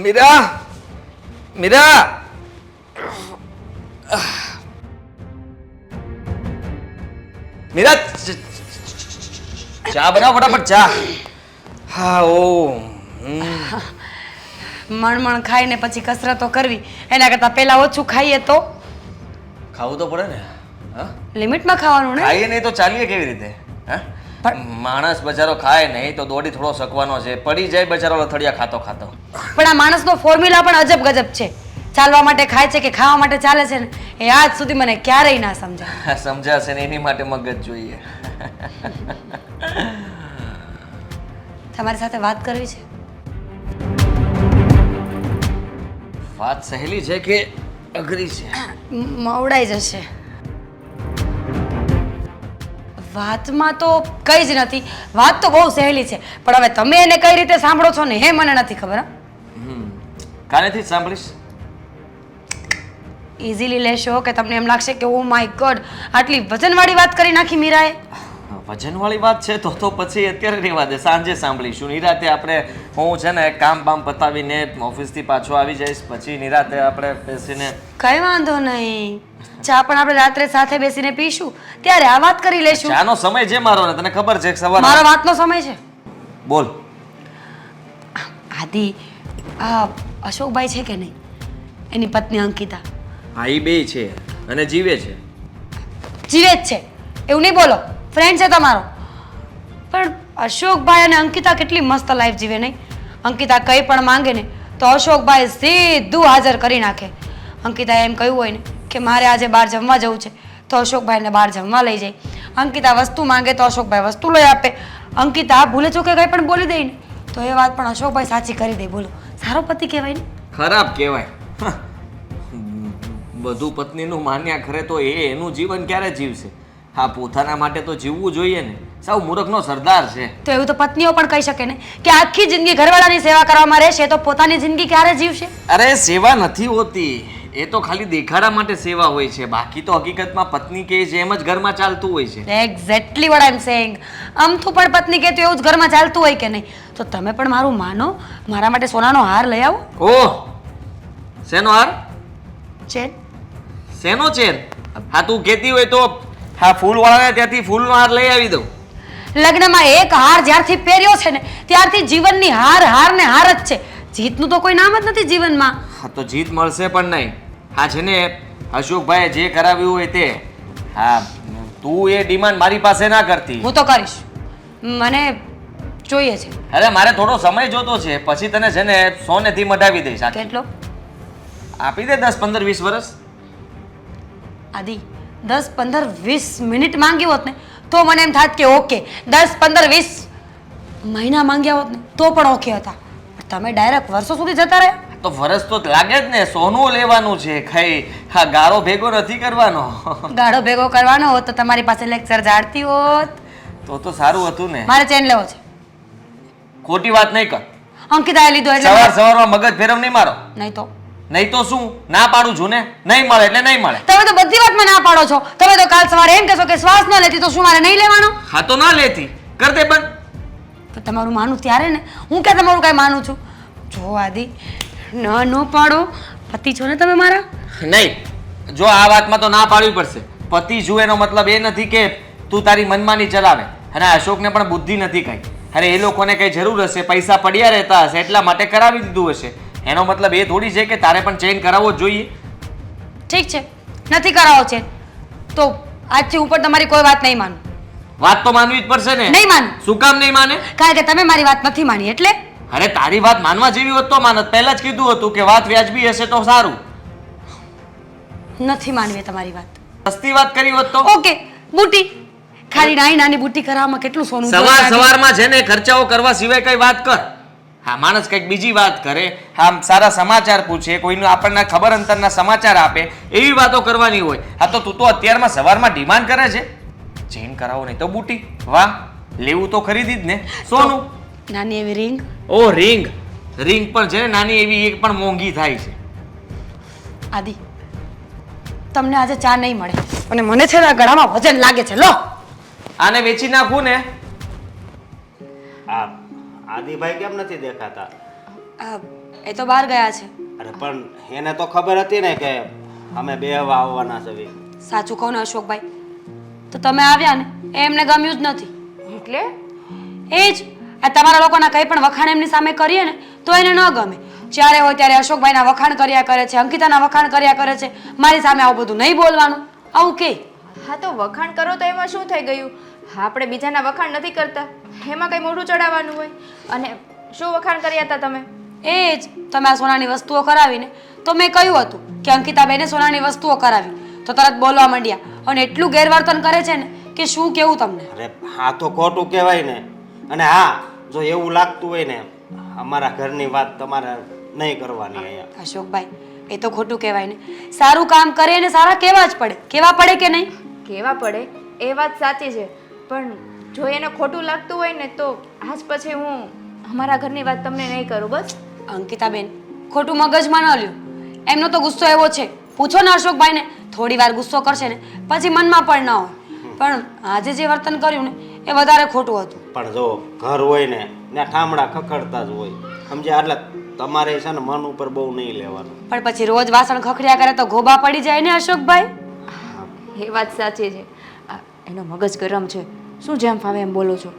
મીરા મીરા મીરા ચા બનાવ ફટાફટ ચા. હા ઓ મણ ખાઈને પછી કસરતો કરવી એના કરતાં પહેલા ઓછું ખાઈએ તો ખાવું તો પડે ને. હા લિમિટમાં ખાવાનું ને. ખાઈએ નહીં તો ચાલીએ કેવી રીતે? હા માણસ બચારો ખાય નહીં તો દોડી થોડો શકવાનો છે, પડી જાય બચારો લથડિયા ખાતો ખાતો. પણ આ માણસનો ફોર્મ્યુલા પણ અજબ ગજબ છે. ચાલવા માટે ખાય છે કે ખાવા માટે ચાલે છે ને એ આજ સુધી મને ક્યારેય ના સમજાય. સમજાશે ને એની માટે મગજ જોઈએ. તમારી સાથે વાત કરવી છે. વાત સહેલી છે કે અઘરી છે? મવડાઈ જશે. વાતમાં તો કઈ જ નથી. વાત તો બહુ સહેલી છે પણ હવે તમે એને કઈ રીતે સાંભળો છો ને એ મને નથી ખબર. કાનેથી જ સાંભળીશ. ઇઝીલી લેશો કે તમને એમ લાગશે કે ઓ માય ગોડ આટલી વજનવાળી વાત કરી નાખી મીરાએ. વજનવાળી વાત છે તો પછી અત્યારે રહેવા દે, સાંજે સાંભળીશું. નિરાતે આપણે હું છે ને કામ બામ પતાવીને ઓફિસથી પાછો આવી જઈશ પછી નિરાતે આપણે બેસીને. કઈ વાંધો નહીં. ચા પણ આપણે રાત્રે સાથે બેસીને પીશું ત્યારે આ વાત કરી લેશું. ચાનો સમય છે મારો ને તને ખબર છે સવારે મારો વાતનો સમય છે. બોલ. આદિ આ અશોકભાઈ છે કે નહીં એની પત્ની અંકિતા. હા એ બે છે અને જીવે છે. જીવે જ છે એવું નહીં બોલો, ફ્રેન્ડ છે તમારો. પણ અશોકભાઈ અને અંકિતા કેટલી મસ્ત લાઈફ જીવે નહીં. અંકિતા કંઈ પણ માંગે ને તો અશોકભાઈ સીધું હાજર કરી નાખે. અંકિતાએ એમ કહ્યું હોય ને કે મારે આજે બહાર જમવા જવું છે તો અશોકભાઈને બહાર જમવા લઈ જાય. અંકિતા વસ્તુ માંગે તો અશોકભાઈ વસ્તુ લઈ આપે. અંકિતા ભૂલે ચૂકે કંઈ પણ બોલી દે ને તો એ વાત પણ અશોકભાઈ સાચી કરી દે. બોલો સારો પતિ કહેવાય ને? ખરાબ કહેવાય. બધું પત્નીનું માન્યા કરે તો એનું જીવન ક્યારે જીવશે? હા પોતાના માટે તો જીવવું જોઈએ ને. સાવ મૂર્ખનો સરદાર છે. તો એવું તો પત્નીઓ પણ કહી શકે ને કે આખી જિંદગી ઘરવાળાની સેવા કરવામાં રહેશે તો પોતાની જિંદગી ક્યારે જીવશે? અરે સેવા નથી હોતી, એ તો ખાલી દેખાડા માટે સેવા હોય છે. બાકી તો હકીકતમાં પત્ની કે છે એમ જ ઘરમાં ચાલતું હોય છે. Exactly what I am saying. આમથું પણ પત્ની કે તો એવું જ ઘરમાં ચાલતું હોય કે નહીં? તો તમે પણ મારું માનો, મારા માટે સોનાનો હાર લઈ આવો. ઓહ શેનો હાર? ચેન. શેનો ચેન? હા તું કહેતી હોય તો હા ફૂલવાળાને ત્યાંથી ફૂલનો હાર લઈ આવી દઉં. લગ્નમાં એક હાર જ્યારથી પહેર્યો છે ને ત્યારથી જીવનની હાર હાર ને હાર જ છે. જીતનું તો કોઈ નામ જ નથી જીવનમાં. હા તો જીત મળશે પણ નહીં. હા છે ને અશોકભાઈએ જે કરાવ્યું હોય તે. હા તું એ ડિમાન્ડ મારી પાસે ના કરતી. હું તો કરીશ, મને જોઈએ છે. અરે મારે થોડો સમય જોતો છે પછી તને છે ને સોનેથી મઢાવી દઈશ. કેટલો આપી દે 10 15 20 વર્ષ. આદિ 10 15 20 મિનિટ માંગી હોત ને તો મને એમ થાત કે ઓકે. 10 15 20 મહિના માંગ્યા હોત ને તો પણ ઓકે હતા. તમે ડાયરેક્ટ વર્ષો સુધી જતા રહ્યા. તો વરસ તો લાગે જ ને. સોનું લેવાનું છે કઈ. હા ગાળો ભેગો નથી કરવાનો. ગાળો ભેગો કરવાનો હોત તો તમારી પાસે લેક્ચર જાડતી હોત તો સારું હતું ને. મારે ચેન લેવો છે. ખોટી વાત નહીં કર. અંકિતાએ લીધો એટલે સવારમાં મગજ ફેરવ નહીં મારો. નહીં તો નહીં તો શું? ના પાડું છું ને. નહીં મળે એટલે નહીં મળે. તમે તો બધી વાતમાં ના પાડો છો. તમે તો કાલ સવારે એમ કહેશો કે શ્વાસ ન લેતી તો શું મારે નહીં લેવાનો? હા તો ના લેતી કર દે બંધ. તો તમારું માનું ત્યારે ને. હું કે તમારું કાંઈ માનું છું? જો આદિ ન પાડો. પતિ છો ને તમે મારા? નહીં જો આ વાતમાં તો ના પાડવી પડશે. પતિ છું એનો મતલબ એ નથી કે તું તારી મનમાની ચલાવે. અને અશોકને પણ બુદ્ધિ નથી કઈ. અરે એ લોકોને કઈ જરૂર હશે, પૈસા પડ્યા રહેતા હશે એટલા માટે કરાવી દીધું હશે. એનો મતલબ એ થોડી છે કે તારે પણ ચેન્જ કરાવવો જ જોઈએ. ઠીક છે નથી કરાવો છે તો આજથી ઉપર તમારી કોઈ વાત નહીં માનું. વાત તો માનવી જ પડશે ને. નહીં માનું. શું કામ નહીં માને? કારણ કે તમે મારી વાત નથી માની એટલે. અરે તારી વાત માનવા જેવી હોત તો માનત. પહેલા જ કીધું હતું કે વાત વ્યાજબી હશે તો સારું. નથી માનવી તમારી વાત. સસ્તી વાત કરી હોત તો ઓકે. બુટી ખાલી નાની બુટી કરાવવામાં કેટલું સોનું સવારમાં છે ને ખર્ચાઓ કરવા સિવાય કઈ વાત કર. હા માણસ કંઈક બીજી વાત કરે. આમ સારા સમાચાર પૂછે, કોઈનું આપણને ખબર અંતરના સમાચાર આપે એવી વાતો કરવાની હોય. હા તો તું તો અત્યારમાં સવારમાં ડિમાન્ડ કરે છે ચેન કરાવો નહીં તો બુટી. વાહ લેવું તો ખરીદી જ ને. સોનું નાની એવી રિંગ. ઓ રિંગ પણ છે ને નાની એવી એક પણ મોંઘી થાય છે. આદિ તમને આજે ચા નહીં મળે અને મને છે ને ગળામાં વજન લાગે છે. લો આને વેચી નાખું ને. આ આદિભાઈ કેમ નથી દેખાતા? એ તો બહાર ગયા છે. અરે પણ એને તો ખબર હતી ને કે અમે બે હવા આવવાના છે. સાચું કહું ને અશોકભાઈ, તો તમે આવ્યા ને એ એમને ગમ્યું જ નથી. એટલે એ જ આ તમારા લોકોના કંઈ પણ વખાણ એમની સામે કરીએ ને તો એને ન ગમે. જ્યારે હોય ત્યારે અશોકભાઈના વખાણ કર્યા કરે છે, અંકિતાના વખાણ કર્યા કરે છે. મારી સામે આવું બધું નહીં બોલવાનું, આવું કે. હા તો વખાણ કરો તો એમાં શું થઈ ગયું? હા, આપણે બીજાના વખાણ નથી કરતા, એમાં કંઈ મોઢું ચડાવવાનું હોય? અને શું વખાણ કર્યા હતા તમે? એ જ તમે આ સોનાની વસ્તુઓ કરાવીને તો મેં કહ્યું હતું કે અંકિતાબેને સોનાની વસ્તુઓ કરાવી તો તરત બોલવા માંડ્યા અને એટલું ગેરવર્તન કરે છે ને કે શું કેવું તમને. અરે હા તો ખોટું કહેવાય ને. અને હા, જો એવું લાગતું હોય ને અમારા ઘરની વાત તમારે નહીં કરવાની અહીંયા. અશોકભાઈ, એ તો ખોટું કહેવાય ને. સારું કામ કરે ને સારા કેવા જ પડે, કેવા પડે કે નહીં? કેવા પડે એ વાત સાચી છે, પણ જો એને ખોટું લાગતું હોય ને તો આજ પછી હું અમારા ઘરની વાત તમને નહીં કરું. બસ અંકિતાબેન, ખોટું મગજમાં ન લ્યો. એમનો તો ગુસ્સો એવો છે, પૂછો ને અશોકભાઈને. થોડી વાર ગુસ્સો કરશે ને પછી મનમાં પણ ન હોય, પણ આજે જે વર્તન કર્યું ને એ વધારે ખોટું હતું. પણ જો ઘર હોય ને ત્યાં ઠામડા ખખડતા જ હોય, સમજ્યા? એટલે તમારે છે ને મન ઉપર બહુ નહીં લેવાનું. પણ પછી રોજ વાસણ ખખડ્યા કરે તો ગોબા પડી જાય ને અશોકભાઈ. એ વાત સાચી છે. એનો મગજ ગરમ છે, શું જેમ ફાવે એમ બોલો છો?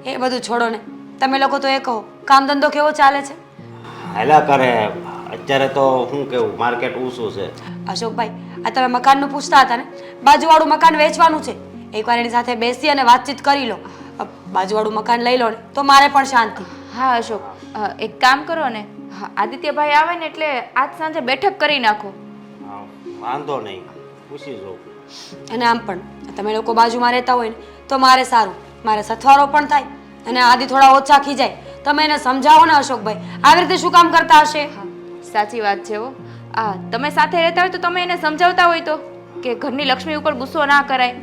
એ બધું છોડો ને, તમે લોકો તો એ કહો કામ ધંધો કેવો ચાલે છે? હેલા કરે અત્યારે તો શું કેવું, માર્કેટ ઊંચું છે. અશોકભાઈ, આ તમે મકાનનું પૂછતા હતા ને, બાજુવાળું મકાન વેચવાનું છે. એકવાર એની સાથે બેસી અને વાતચીત કરી લો. બાજુવાળું મકાન લઈ લો ને તો મારે પણ શાંતિ. હા અશોક, એક કામ કરો ને, આદિત્યભાઈ આવે ને એટલે આજ સાંજે બેઠક કરી નાખો. હા, વાંધો નહીં, પૂછી જો. અને આમ પણ તમે લોકો બાજુમાં રહેતા હોય ને તો મારે સારું, મારે સથવારો પણ થાય અને આદિ થોડા ઓછા ખીજાય. તમે એને સમજાવો ને અશોકભાઈ, આવી રીતે શું કામ કરતા હશે? સાચી વાત છે હો. તમે સાથે રહેતા હોય તો તમે એને સમજાવતા હોય તો કે ઘરની લક્ષ્મી ઉપર ગુસ્સો ના કરાય.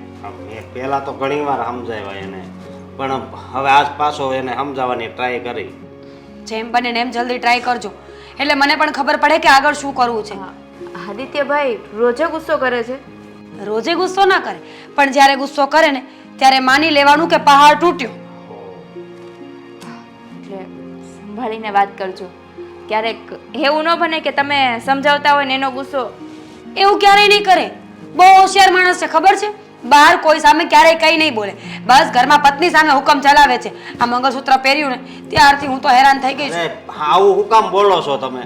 મેં પહેલાં તો ઘણી વાર સમજાવ્યા એને, પણ હવે આજ પાછો એને સમજાવવાની ટ્રાય કરી. જેમ બને ને એમ જલ્દી ટ્રાય કરજો, એટલે મને પણ ખબર પડે કે આગળ શું કરવું છે. આદિત્યભાઈ રોજે ગુસ્સો કરે છે? રોજે ગુસ્સો ના કરે, પણ જ્યારે ગુસ્સો કરે ને ત્યારે માની લેવાનું કે પહાડ તૂટ્યો. એટલે સંભાળીને વાત કરજો. ક્યારેક એવું ન બને કે તમે સમજાવતા હોય ને એનો ગુસ્સો. એવું ક્યારેય નહીં કરે. બહુ હોશિયાર માણસ છે, ખબર છે? બહાર કોઈ સામે ક્યારેય કંઈ નહીં બોલે, બસ ઘરમાં પત્ની સામે હુકમ ચલાવે છે. આ મંગળસૂત્ર પહેર્યું ને ત્યારથી હું તો હેરાન થઈ ગઈ છું. અરે આવું હું કામ બોલો છો તમે?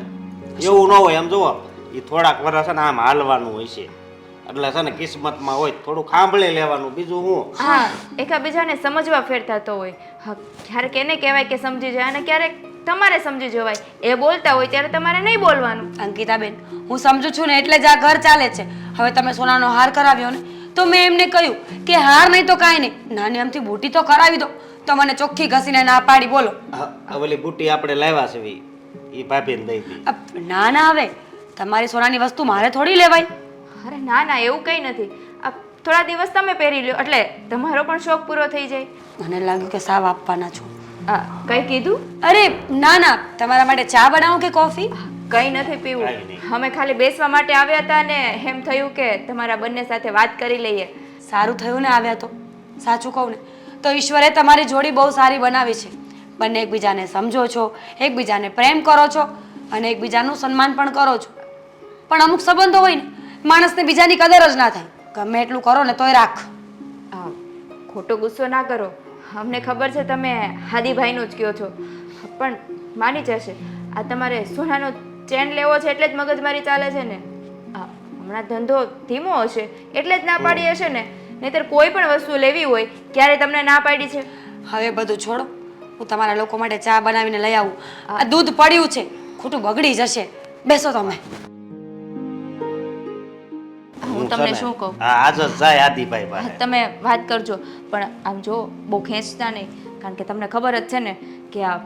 એવું ન હોય, એમ જુઓ એ થોડાક વર્ષ છે ને આમ હાલવાનું હોય છે, એટલે છે ને કિસ્મતમાં હોય થોડું સાંભળી લેવાનું, બીજું હું. હા, એકાબીજાને સમજવા ફેર થતો હોય. હા, ક્યારેક એને કહેવાય કે સમજી જાય અને ક્યારેક તમારે સમજી જવાય. એ બોલતા હોય ત્યારે તમારે નહીં બોલવાનું. અંકિતાબેન, હું સમજુ છું ને એટલે જ આ ઘર ચાલે છે. હવે તમે સોનાનો હાર કરાવ્યો ને તો મેં એમને કહ્યું કે હાર નહીં તો કાંઈ નહીં, નાની અમથી બુટી તો કરાવી દો. તો મને ચોખ્ખી ઘસીને ના પાડી. બોલો. ઓલી બુટી આપણે લાવ્યા છે એ ભાભીને દઈ દી. ના ના, હવે તમારી સોનાની વસ્તુ મારે થોડી લેવાય. અરે ના ના, એવું કંઈ નથી. થોડા દિવસ તમે પહેરી લ્યો એટલે તમારો પણ શોખ પૂરો થઈ જાય. મને લાગ્યું કે સાવ આપવાના છો. કંઈ કીધું? અરે ના ના, તમારા માટે ચા બનાવું કે કોફી? કંઈ નથી પીવું. અમે ખાલી બેસવા માટે આવ્યા હતા ને એમ થયું કે તમારા બંને સાથે વાત કરી લઈએ. સારું થયું ને આવ્યા તો. સાચું કહું ને તો ઈશ્વરે તમારી જોડી બહુ સારી બનાવી છે. બંને એકબીજાને સમજો છો, એકબીજાને પ્રેમ કરો છો અને એકબીજાનું સન્માન પણ કરો છો. પણ અમુક સંબંધો હોય ને માણસને બીજાની કદર જ ના થાય. ગમે એટલું કરો ને તોય રાખ. ખોટો ગુસ્સો ના કરો. અમને ખબર છે તમે હાદીભાઈનું જ કહો છો, પણ માની જશે. આ તમારે સોનાનો ચેન લેવો છે એટલે જ મગજમારી ચાલે છે ને? હમણાં ધંધો ધીમો હશે એટલે જ ના પાડી હશે ને, નહીંતર કોઈ પણ વસ્તુ લેવી હોય ક્યારે તમને ના પાડી છે? હવે બધું છોડો, હું તમારા લોકો માટે ચા બનાવીને લઈ આવું. આ દૂધ પડ્યું છે, ખોટું બગડી જશે. બેસો તમે. હું તમને શું કહું? હા, આજ જ જાય આદિભાઈ પાસે. તમે વાત કરજો, પણ આમ જો બહુ ખેંચતા નહીં, કારણ કે તમને ખબર જ છે ને કે આ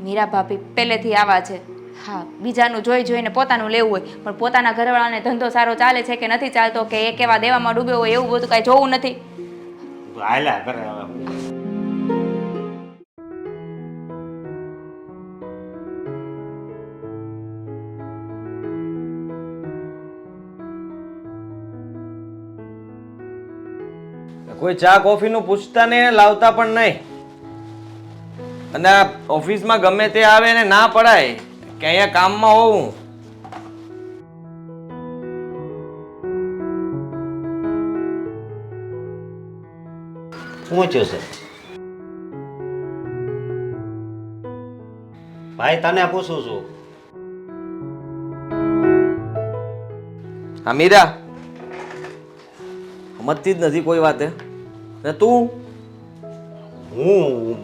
મીરા ભાભી પહેલેથી આવા છે. હા, બીજાનું જોઈ જોઈને પોતાનું લેવું હોય, પણ પોતાના ઘરવાળાને ધંધો સારો ચાલે છે કે નથી ચાલતો કે એ કેવા દેવામાં ડૂબ્યો હોય એવું બધું કાંઈ જોવું નથી. હાલ્યા કરે હવે. કોઈ ચા કોફીનું પૂછતા નહીં, લાવતા પણ નહીં. અને આ ઓફિસમાં ગમે તે આવે ને ના પડાય કે અહીંયા કામમાં હોવું. શું થયું છે ભાઈ? તને પૂછું છું. હા મીરા, સમજતી જ નથી કોઈ વાતે. ને તું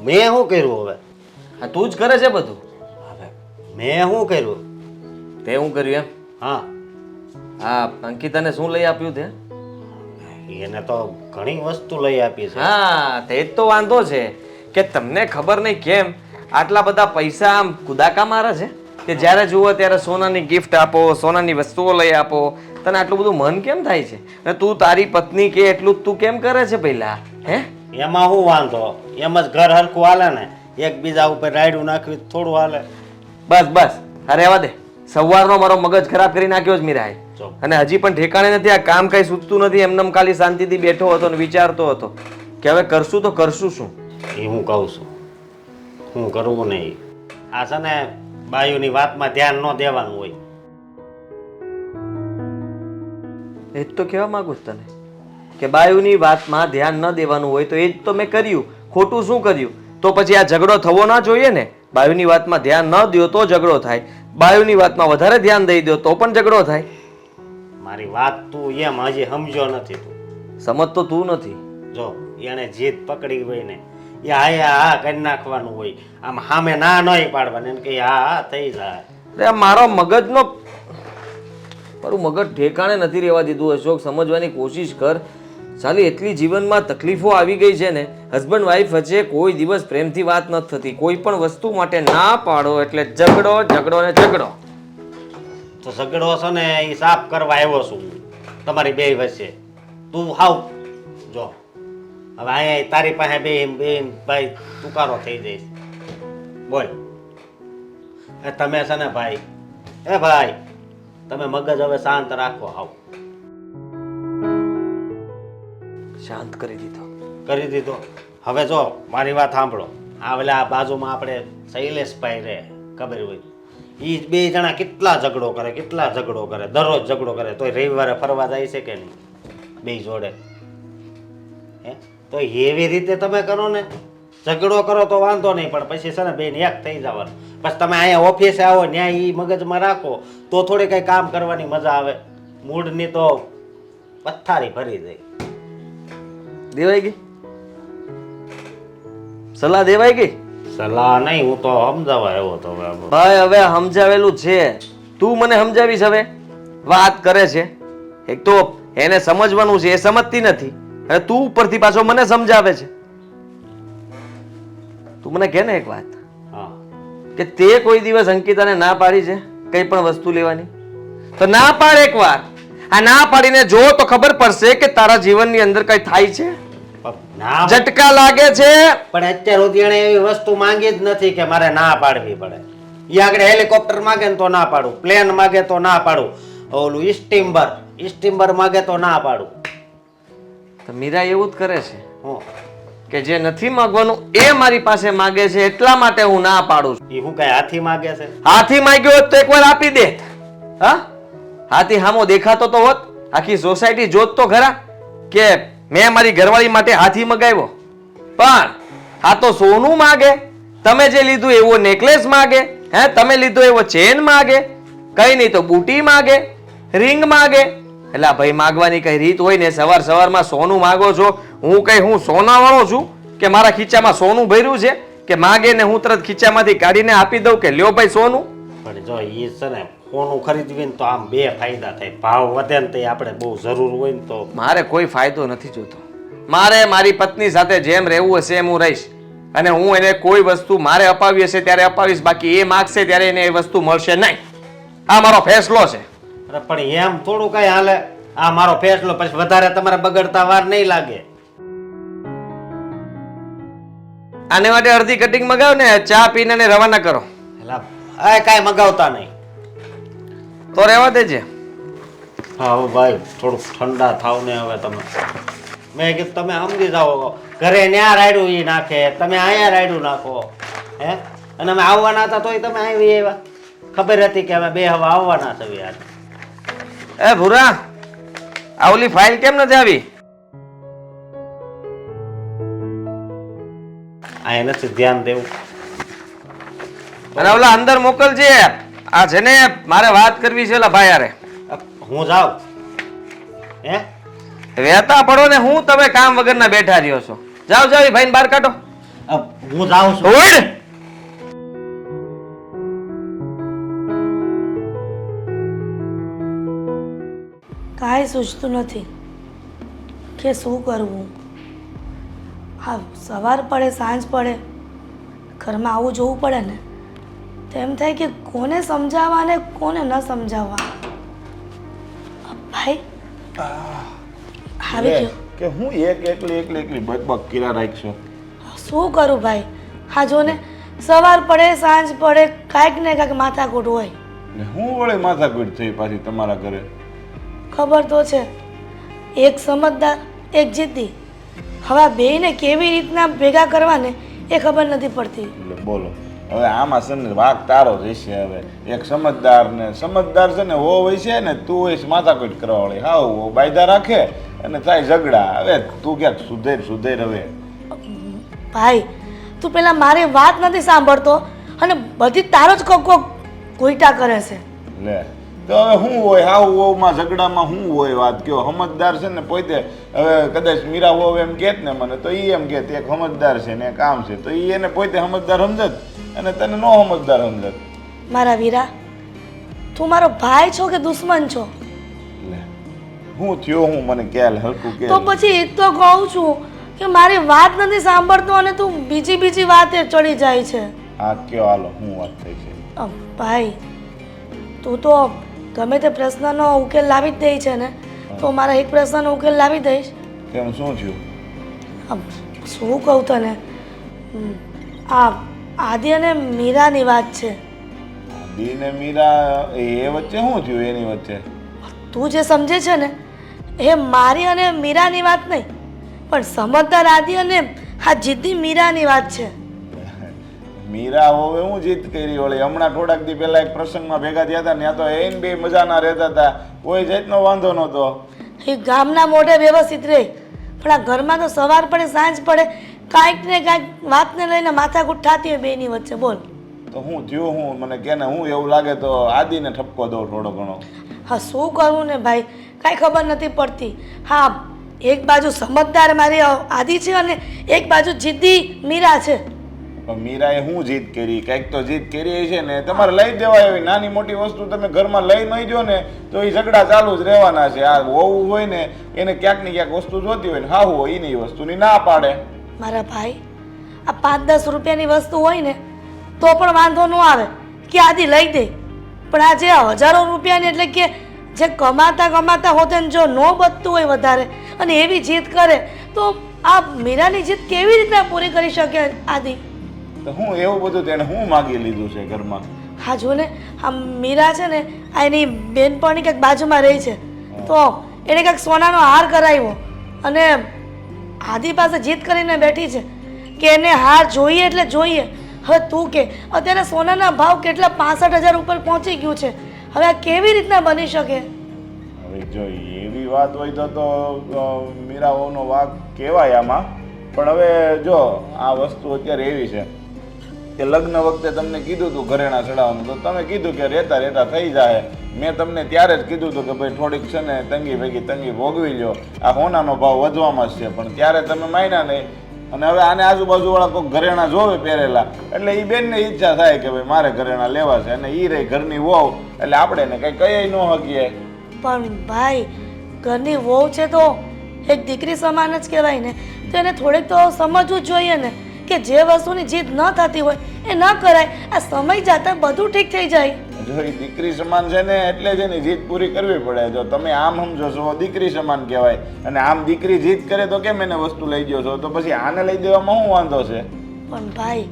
મેં શું કર્યું હવે? હા તું જ કરે છે બધું. હવે મેં શું કર્યું? તે હું કર્યું એમ? હા, હા અંકિતાને શું લઈ આપ્યું તે? એને તો ઘણી વસ્તુ લઈ આપી છે. હા તે જ તો વાંધો છે કે તમને ખબર નહીં કેમ આટલા બધા પૈસા આમ કુદાકા મારે છે કે જ્યારે જુઓ ત્યારે સોનાની ગિફ્ટ આપો, સોનાની વસ્તુઓ લઈ આપો. તને આટલું બધું મન કેમ થાય છે? અને તું તારી પત્ની કે એટલું જ તું કેમ કરે છે પહેલા? હે એમાં શું વાંધો? એમ જ ઘર હરખું હાલે ને. એકબીજા ઉપર રાયડું નાખવી તો થોડું હાલે. બસ બસ, અરે રહેવા દે. સવારનો મારો મગજ ખરાબ કરી નાખ્યો જ મીરાએ. જો. અને હજી પણ ઠેકાણે નથી. આ કામ કઈ સૂચતું નથી. એમનેમ ખાલી શાંતિથી બેઠો હતો ને વિચારતો હતો કે હવે કરશું તો કરશું શું. એ હું કહું છું, હું કરવું નહીં. આ છે ને બાયુની વાતમાં ધ્યાન ન દેવાનું હોય. એ જ તો કહેવા માંગુ છું તને કે બાયુની વાતમાં ધ્યાન ન દેવાનું હોય તો એ જ તો મેં કર્યું. ખોટું શું કર્યું? તો પછી આ ઝઘડો થવો ના જોઈએ ને. બાયુની વાતમાં ધ્યાન ન દો તો ઝઘડો થાય, બાયુની વાતમાં વધારે ધ્યાન દઈ દો તો પણ ઝઘડો થાય. મારી વાત તું એમ હજી સમજો નથી. તું સમજતો તું નથી. જો એને જીદ પકડી હોય ને એ હા કરી નાખવાનું હોય. આમ સામે ના નહીં પાડવાની. એમ કે હા થઈ જાય. અરે મારો મગજનો મારું મગજ ઠેકાણે નથી રહેવા દીધું. અશોક, સમજવાની કોશિશ કર. સાલી એટલી જીવનમાં તકલીફો આવી ગઈ છે ને. હસબન્ડ વાઈફ વચ્ચે કોઈ દિવસ પ્રેમથી વાત નથી થતી. કોઈ પણ વસ્તુ માટે ના પાડો એટલે ઝઘડો ઝઘડો ને ઝઘડો. તો ઝઘડો છે ને એ સાફ કરવા આવ્યો છું તમારી બે વચ્ચે. તું હાવ જો હવે અહીંયા તારી પાસે બે ભાઈ તુકારો થઈ જઈશ. બોલ એ તમે છે ને ભાઈ, એ ભાઈ તમે મગજ હવે શાંત રાખો. હાવ શાંત કરી દીધો. કરી દીધો. હવે જો મારી વાત સાંભળો. આ વેલા આ બાજુમાં આપણે શૈલેષભાઈ રહે, ખબર હોય. એ બે જણા કેટલા ઝઘડો કરે, દરરોજ ઝઘડો કરે. તોય રવિવારે ફરવા જાય છે કે નહીં બે જોડે? હે તો એવી રીતે તમે કરો ને. ઝઘડો કરો તો વાંધો નહીં, પણ પછી છે ને બેન એક થઈ જવાનું. પછી તમે અહીંયા ઓફિસે આવો ત્યાં એ મગજમાં રાખો તો થોડી કંઈ કામ કરવાની મજા આવે. મૂડની તો પથ્થારી ભરી જાય. દેવાઈ ગઈ સલાહ? દેવાઈ ગઈ સલાહ નહીં, હું તો સમજાવવા આવ્યો તો. ભાઈ હવે સમજાવેલું છે. તું મને સમજાવીશ હવે? વાત કરે છે. એક તો એને સમજવાનું છે, એ સમજતી નથી. અને તું ઉપરથી પાછો મને સમજાવે છે. તું મને કહે ને એક વાત હા, કે તે કોઈ દિવસ અંકિતાને ના પાડી છે કઈ પણ વસ્તુ લેવાની? તો ના પાડ એકવાર. આ ના પાડીને જો તો ખબર પડશે કે તારા જીવનની અંદર કઈ થાય છે. ના ઝટકા લાગે છે. પણ અત્યાર સુધી એને એવી વસ્તુ માંગી જ નથી કે મારે ના પાડવી પડે. એ આગળ હેલિકોપ્ટર માગે ને તો ના પાડું, પ્લેન માગે તો ના પાડું, ઓલું સ્ટીમર માગે તો ના પાડું. તો મીરા એવું જ કરે છે હું કે જે નથી માંગવાનું એ મારી પાસે માગે છે, એટલા માટે હું ના પાડું છું. એ હું કઈ હાથી માગે છે? હાથી માંગ્યો હોત તો એકવાર આપી દે. હા, હાથી હામો દેખાતો તો હોત, આખી સોસાયટી જોત તો ખરા કે મેં મારી ઘરવાળી માટે હાથી મગાવ્યો. પણ આ તો સોનું માગે. તમે જે લીધું એવો નેકલેસ માગે, હે તમે લીધો એવો ચેન માગે, કઈ નહીં તો બુટી માગે, રિંગ માગે. એટલે ભાઈ માગવાની કઈ રીત હોય ને? સવારમાં સોનું માગો છો. હું સોના વાળો છું કે મારા ખીચામાં સોનું ભર્યું છે કે માગે ને હું તરત ખીચામાંથી કાઢીને આપી દઉં કે લ્યો ભાઈ સોનું? પણ જો એ છે ને સોનું ખરીદવી ને તો આમ બે ફાયદા થાય. ભાવ વધે ને તો આપણે બહુ જરૂર હોય ને તો. મારે કોઈ ફાયદો નથી જોતો. મારે મારી પત્ની સાથે જેમ રહેવું હશે એમ હું રહીશ. અને હું એને કોઈ વસ્તુ મારે અપાવી હશે ત્યારે અપાવીશ. બાકી એ માગશે ત્યારે એને એ વસ્તુ મળશે નહીં. આ મારો ફેસલો છે. અરે પણ એમ થોડું કઈ હાલે. આ મારો ફેસલો, પછી વધારે તમારે બગડતા વાર નહીં લાગે. આને માટે અડધી કટિંગ મગાવ ને ચા પીને ને રવાના કરો. એટલે આ કાંઈ મગાવતા નહીં. તો રહેવા દેજે. હા ભાઈ થોડુંક ઠંડા થાવ ને હવે તમે. મેં કીધું તમે સમજી જાઓ. ઘરે ન્યા રાયડું ઈ નાખે, તમે અહીંયા રાયડું નાખો. હે અને અમે આવવાના હતા તોય તમે આવી આવ્યા. ખબર હતી કે અમે બે હવે આવવાના છે યાર. એ ભૂરા, આ ઓલી ફાઇલ કેમ નથી આવી? આ નથી ધ્યાન દેવું. અને ઓલા અંદર મોકલજે. આ છે ને મારે વાત કરવી છે ઓલા ભાઈ હારે. હું જાઉં હે વહેતા પડો ને હું તમે કામ વગરના બેઠા રહ્યો છો. જાઓ જાઓ, એ ભાઈને બહાર કાઢો. હું જાઉં છું. ઉડ! કાંઈ સૂચતું નથી કે શું કરવું. હા, સવાર પડે સાંજ પડે ઘરમાં આવું જોવું પડે ને તો એમ થાય કે કોને સમજાવવા ને કોને ન સમજાવવા. ભાઈ આવી ગયો. કે હું એકલી બકબક કિરા રાખશું. શું કરું ભાઈ? હા જો ને, સવાર પડે સાંજ પડે કાંઈક ને કાંઈક માથાકૂટ હોય. ને હું વળે માથાકૂટ થઈ પાછી તમારા ઘરે. ખબર તો છે, એક સમજદાર એક જિદ્દી. હવે બેયને કેવી રીતના ભેગા કરવા ને એ ખબર નથી પડતી. એટલે બોલો હવે આમાં છે ને વાક તારો જ હશે. હવે એક સમજદાર છે ને વો હોય છે ને તું હોય માથાકૂટ કરવા વાળી. હા બાયદા રાખે અને થાય ઝઘડા. હવે તું ક્યાંક સુધેર હવે. ભાઈ તું પેલા મારી વાત નથી સાંભળતો અને બધી તારો જ કોક કોઈટા કરે છે. લે તો હવે શું હોય હાઉમાં ઝઘડામાં શું હોય વાત કયો. સમજદાર છે ને પોતે હવે કદાચ મીરા હોવ એમ કહેત ને મને તો એ એમ કહેત એક સમજદાર છે ને કામ છે તો એને પોતે સમજદાર સમજત અને તને નો સમજદાર સમજત. મારા વીરા, તું મારો ભાઈ છો કે દુશ્મન છો? લે હું થયો હું મને ક્યાં હલકું કે તો પછી એ તો કહું છું કે મારી વાત નથી સાંભળતો અને તું બીજી વાતે ચડી જાય છે. આ કયો હાલો હું વાત થઈ છે. ભાઈ તું તો ગમે તે પ્રશ્નનો ઉકેલ લાવી જ દે છે ને, તો મારા એક પ્રશ્નનો ઉકેલ લાવી દઈશ. કેમ શું થયું? શું કહું તને, આ આદિ અને મીરાની વાત છે. આદિ ને મીરા એ વચ્ચે શું થયું એની વચ્ચે? તું જે સમજે છે ને એ મારી અને મીરાની વાત નહીં, પણ સમજદાર આદિ અને આ જિદ્દી મીરાની વાત છે. મીરા હવે હું જીત કરી વળી. હમણાં થોડાક દી પહેલા એક પ્રસંગમાં ભેગા થયા હતા ત્યાં તો એને બે મજાના રહેતા હતા. કોઈ જાતનો વાંધો નહોતો. એ ગામના મોઢે વ્યવસ્થિત રહે, પણ આ ઘરમાં તો સવાર પડે સાંજ પડે કાંઈક ને કાંઈક વાતને લઈને માથાકૂટ થતી હોય બેની વચ્ચે. બોલ તો હું થયું હું મને કે ને હું એવું લાગે તો આદિને ઠપકો દઉં થોડો ઘણો. હા શું કરવું ને ભાઈ, કાંઈ ખબર નથી પડતી. હા, એક બાજુ સમજદાર મારી આદિ છે અને એક બાજુ જિદ્દી મીરા છે. પણ મીરાએ હું જીત કરી? કંઈક તો જીત કરી છે ને. તમારે લઈ દેવાય એવી નાની મોટી વસ્તુ તમે ઘરમાં લઈ નહીં જો ને તો એ ઝઘડા ચાલુ જ રહેવાના છે. આ હોવું હોય ને એને ક્યાંક ને ક્યાંક વસ્તુ જોતી હોય ને હા હોય એની વસ્તુની ના પાડે. મારા ભાઈ, આ 5-10 રૂપિયાની વસ્તુ હોય ને તો પણ વાંધો ન આવે કે આદિ લઈ દે, પણ આ જે હજારો રૂપિયાની એટલે કે જે કમાતા હોતે ને જો ન બચતું હોય વધારે અને એવી જીત કરે તો આ મીરાની જીત કેવી રીતના પૂરી કરી શકે આદિ? તો હું એવું બધું તેને હું માગી લીધું છે ઘરમાં? હા જો ને, આ મીરા છે ને આ એની બેનપણી કંઈક બાજુમાં રહી છે તો એણે કંઈક સોનાનો હાર કરાવ્યો અને આદિ પાસે જીત કરીને બેઠી છે કે એને હાર જોઈએ એટલે જોઈએ. હવે તું કે અત્યારે સોનાના ભાવ કેટલા 65,000 ઉપર પહોંચી ગયું છે. હવે આ કેવી રીતના બની શકે? હવે જો એવી વાત હોય તો મીરાઓનો વાક કહેવાય આમાં. પણ હવે જો આ વસ્તુ અત્યારે એવી છે કે લગ્ન વખતે તમને કીધું હતું ઘરેણા ચડાવવાનું તો તમે કીધું કે રહેતા થઈ જાય. મેં તમને ત્યારે જ કીધું હતું કે ભાઈ થોડીક છે ને તંગી ભોગવી લો, આ હોનાનો ભાવ વધવામાં જ છે. પણ ત્યારે તમે માન્યા નહીં અને હવે આને આજુબાજુવાળા કોઈ ઘરેણા જોવે પહેરેલા એટલે એ બેનને ઈચ્છા થાય કે ભાઈ મારે ઘરેણા લેવા છે અને એ રહી ઘરની વહુ એટલે આપણે એને કંઈ કહી ન શકીએ. પણ ભાઈ ઘરની વહુ છે તો એક દીકરી સમાન જ કહેવાય ને, તો એને થોડીક તો સમજવું જ જોઈએ ને કે જે વસ્તુની જીત ન થતી હોય એ ન કરાય. આ સમય જતાં બધું ઠીક થઈ જાય. જો એ દીકરી સમાન છે ને એટલે જ એની જીત પૂરી કરવી પડે. જો તમે આમ સમજો છો દીકરી સમાન કહેવાય અને આમ દીકરી જીત કરે તો કેમ એને વસ્તુ લઈ ગયો છો? તો પછી આને લઈ દેવામાં શું વાંધો છે? પણ ભાઈ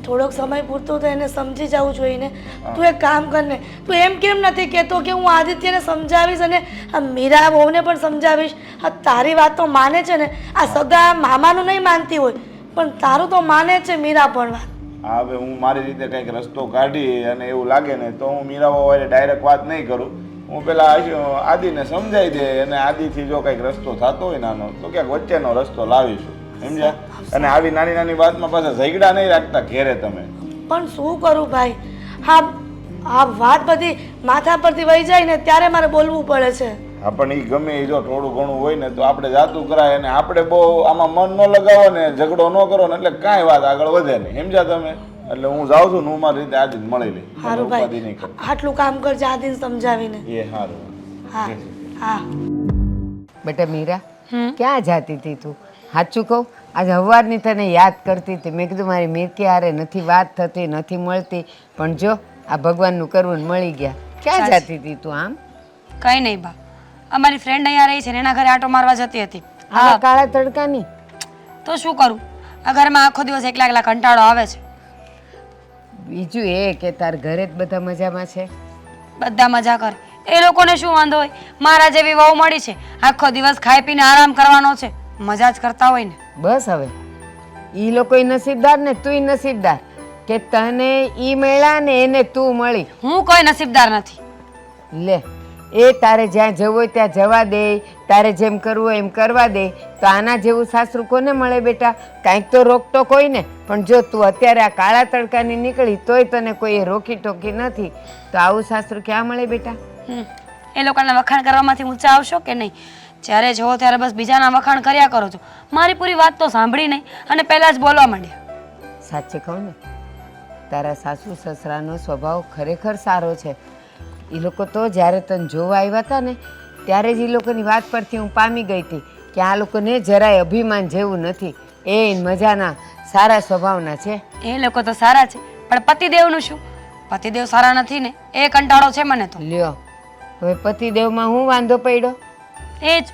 થોડોક સમય પૂરતું તો એને સમજી જવું જોઈએ ને. તું એક કામ કર ને, તું એમ કેમ નથી કહેતો કે હું આદિત્યને સમજાવીશ અને આ મીરા બહુને પણ સમજાવીશ? આ તારી વાત તો માને છે ને, આ સગા મામાનું નહીં માનતી હોય પણ તારું તો માને છે મીરા પણ વાત. હા હવે હું મારી રીતે કંઈક રસ્તો કાઢી અને એવું લાગે ને તો હું મીરાબા વાળે ડાયરેક્ટ વાત નહીં કરું. હું પેલા આદિને સમજાવી દે અને આદિથી જો કંઈક રસ્તો થતો હોય નાનો તો ક્યાંક વચ્ચેનો રસ્તો લાવીશું, સમજ્યા? અને આવી નાની નાની વાતમાં પાછા ઝઘડા નહીં રાખતા ઘેરે તમે. પણ શું કરું ભાઈ? આ વાત બધી માથા પરથી વહી જાય ને ત્યારે મારે બોલવું પડે છે. હા પણ એ ગમે એ જો થોડું ઘણું હોય ને તો આપણે જાતું કરાય અને આપણે બહુ આમાં મન ન લગાવો ને ઝઘડો ન કરો ને એટલે કાંઈ વાત આગળ વધે નહીં, સમજ્યા તમે? એટલે હું જાઉં છું ને હું મારી રીતે આદિને મળી લઈ. સારું ભાઈ, આટલું કામ કરજે આદિને સમજાવીને. એ સારું. હા હા. બેટા મીરા, ક્યાં જાતી હતી તું? સાચું કહું, આજે સવારની તને યાદ કરતી હતી. મેં કીધું મારી મીરકી હારે નથી વાત થતી, નથી મળતી, પણ જો આ ભગવાનનું કરવું ને મળી ગયા. ક્યાં જાતી હતી તું આમ? કઈ નહીં બા, અમારી ફ્રેન્ડ અહીંયા રહી છે ને એના ઘરે આટો મારવા જતી હતી. આ કાળા તડકાની તો શું કરું, આ ઘરમાં આખો દિવસ એકલા એકલા કંટાળો આવે છે. બીજું એ કે તાર ઘરે જ બધા મજામાં છે? બધા મજા કરે, એ લોકોને શું વાંધો હોય? મારા જેવી વહુ મળી છે, આખો દિવસ ખાઈ પીને આરામ કરવાનો છે, મજા જ કરતા હોય ને. બસ હવે ઈ લોકોય નસીબદાર ને તુંય નસીબદાર કે તને ઈ મળ્યા ને એને તું મળી. હું કોઈ નસીબદાર નથી. લે, એ તારે જ્યાં જવું હોય ત્યાં જવા દે, તારે જેમ કરવું હોય એમ કરવા દે. તો આના જેવું સાસરું કોને મળે બેટા? કાંઈક તો રોકટોક હોય ને. પણ જો તું અત્યારે આ કાળા તડકાની નીકળી તોય તને કોઈએ રોકી ટોકી નથી, તો આવું સાસરું ક્યાં મળે બેટા? એ લોકોના વખાણ કરવામાંથી ઊંચા આવશો કે નહીં? જ્યારે જોવો ત્યારે બસ બીજાના વખાણ કર્યા કરો છો. મારી પૂરી વાત તો સાંભળી નહીં અને પહેલાં જ બોલવા માંડ્યા. સાચે કહું ને, તારા સાસુ સસરાનો સ્વભાવ ખરેખર સારો છે. એ લોકો તો જ્યારે તને જોવા આવ્યા હતા ને ત્યારે જ એ લોકોની વાત પરથી હું પામી ગઈ હતી કે આ લોકોને જરાય અભિમાન જેવું નથી. એ મજાના સારા સ્વભાવના છે. એ લોકો તો સારા છે, પણ પતિદેવનું શું? પતિદેવ સારા નથી ને, એ કંટાળો છે મને તો. લ્યો, હવે પતિદેવમાં હું વાંધો પડ્યો? એ જ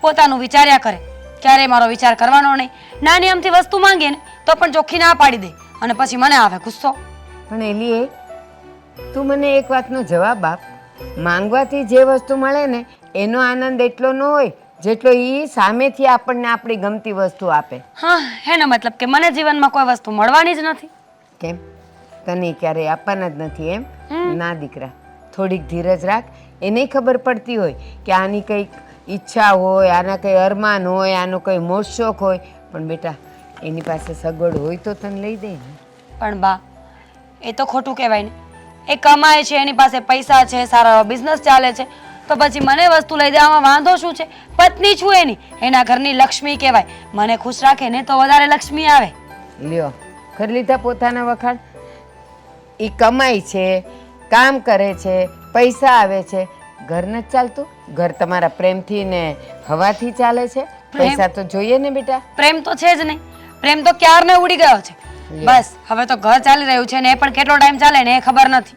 પોતાનું વિચાર્યા કરે, ક્યારેય મારો વિચાર કરવાનો નહીં. નાની અમથી વસ્તુ માંગે ને તો પણ ચોખ્ખી ના પાડી દે અને પછી મને આવે ગુસ્સો. પણ એલી, તું મને એક વાતનો જવાબ આપ. માંગવાથી જે વસ્તુ મળે ને એનો આનંદ એટલો ન હોય જેટલો એ સામેથી આપણને આપણી ગમતી વસ્તુ આપે. હા, એનો મતલબ કે મને જીવનમાં કોઈ વસ્તુ મળવાની જ નથી. કેમ? તને ક્યારેય આપવાના જ નથી એમ? ના દીકરા, થોડીક ધીરજ રાખ. એને ખબર પડતી હોય કે આની કંઈક ઈચ્છા હોય, આના કંઈ અરમાન હોય, આનો કંઈ મોજશોખ હોય, પણ બેટા એની પાસે સગવડ હોય તો તને લઈ દે ને. પણ બા, એ તો ખોટું કહેવાય ને. એ કમાય છે, એની પાસે પૈસા છે, સારો બિઝનેસ ચાલે છે, તો પછી મને વસ્તુ લઈ દેવામાં વાંધો શું છે? પત્ની છું એની, એના ઘરની લક્ષ્મી કહેવાય. મને ખુશ રાખે ને તો વધારે લક્ષ્મી આવે. લ્યો, કરી લીધા પોતાના વખાણ. એ કમાય છે, કામ કરે છે, પૈસા આવે છે, ઘર નથી ચાલતું? ઘર તમારા પ્રેમથી ને હવાથી ચાલે છે? પૈસા તો જોઈએ ને બેટા. પ્રેમ તો છે જ નહીં, પ્રેમ તો ક્યારનો ઉડી ગયો છે. બસ હવે તો ઘર ચાલી રહ્યું છે ને એ પણ કેટલો ટાઈમ ચાલે ને એ ખબર નથી.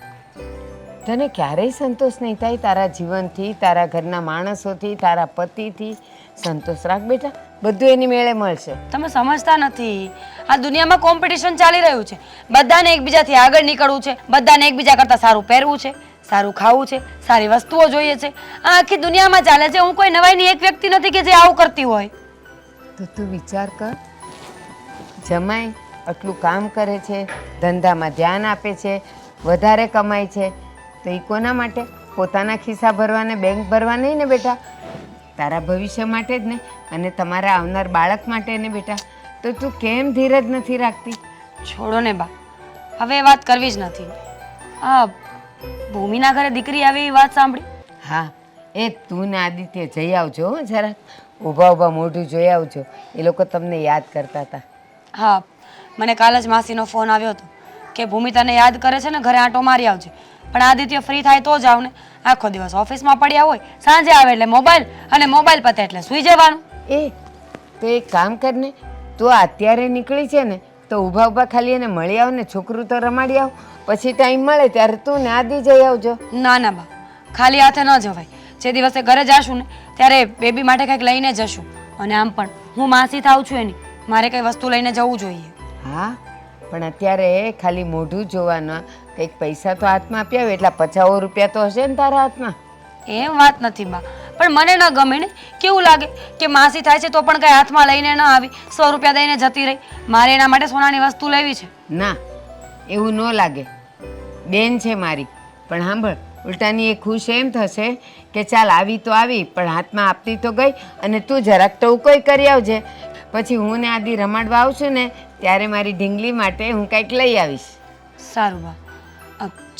તને ક્યારેય સંતોષ નહીં થાય તારા જીવનથી, તારા ઘરના માણસોથી, તારા પતિથી? સંતોષ રાખ બેટા, બધું એની મેળે મળશે. તમે સમજતા નથી, આ દુનિયામાં કોમ્પિટિશન ચાલી રહ્યું છે. બધાને એકબીજાથી આગળ નીકળવું છે, બધાને એકબીજા કરતાં સારું પહેરવું છે, સારું ખાવું છે, સારી વસ્તુઓ જોઈએ છે. આ આખી દુનિયામાં ચાલે છે. હું કોઈ નવાઈની એક વ્યક્તિ નથી કે જે આવું કરતી હોય. તો તું વિચાર કર, જમાઈ આટલું કામ કરે છે, ધંધામાં ધ્યાન આપે છે, વધારે કમાય છે, તો એ કોના માટે? પોતાના ખિસ્સા ભરવાને, બેંક ભરવા નહીં ને બેટા, તારા ભવિષ્ય માટે જ ને, અને તમારા આવનાર બાળક માટે ને બેટા. તો તું કેમ ધીરજ નથી રાખતી? છોડો ને બા, હવે એ વાત કરવી જ નથી. આ ભૂમિના ઘરે દીકરી આવી એ વાત સાંભળી? હા, એ તું ને આદિત્ય જઈ આવજો હો, જરા ઊભા ઊભા મોઢું જોઈ આવજો. એ લોકો તમને યાદ કરતા હતા. હા, મને કાલ જ માસીનો ફોન આવ્યો હતો કે ભૂમિ તને યાદ કરે છે ને, ઘરે આંટો મારી આવજે. પણ આદિત્ય ફ્રી થાય તો જ આવ ને, આખો દિવસ ઓફિસમાં પડ્યા હોય, સાંજે આવે એટલે મોબાઈલ, અને મોબાઈલ પતે એટલે સૂઈ જવાનું. તો એક કામ કર ને, તું અત્યારે નીકળી છે ને તો ઊભા ઊભા ખાલી એને મળી આવ ને, છોકરું તો રમાડી આવ, પછી ટાઈમ મળે ત્યારે તું ને આદિ જઈ આવજો. ના ના બા, ખાલી હાથે ન જવાય. જે દિવસે ઘરે જાશું ને ત્યારે બેબી માટે કંઈક લઈને જશું. અને આમ પણ હું માસી થાઉં છું એની, મારે કંઈ વસ્તુ લઈને જવું જોઈએ. હા, પણ અત્યારે ખાલી મોઢું જોવાના, કંઈક પૈસા તો હાથમાં આપ્યા હોય, એટલા 50 રૂપિયા તો હશે ને તારા હાથમાં? એમ વાત નથી બા, પણ મને ન ગમે ને. કેવું લાગે કે માસી થાય છે તો પણ કંઈ હાથમાં લઈને ન આવી, 100 રૂપિયા દઈને જતી રહી. મારે એના માટે સોનાની વસ્તુ લેવી છે. ના, એવું ન લાગે. બેન છે મારી, પણ સાંભળ, ઉલટાની એ ખુશ એમ થશે કે ચાલ આવી તો આવી, પણ હાથમાં આપતી તો ગઈ, અને તું જરાક ટવકોય કરી આવજે. પછી હું ને આદિ રમાડવા આવશું ને ત્યારે મારી ઢીંગલી માટે હું કંઈક લઈ આવીશ. સારું બા.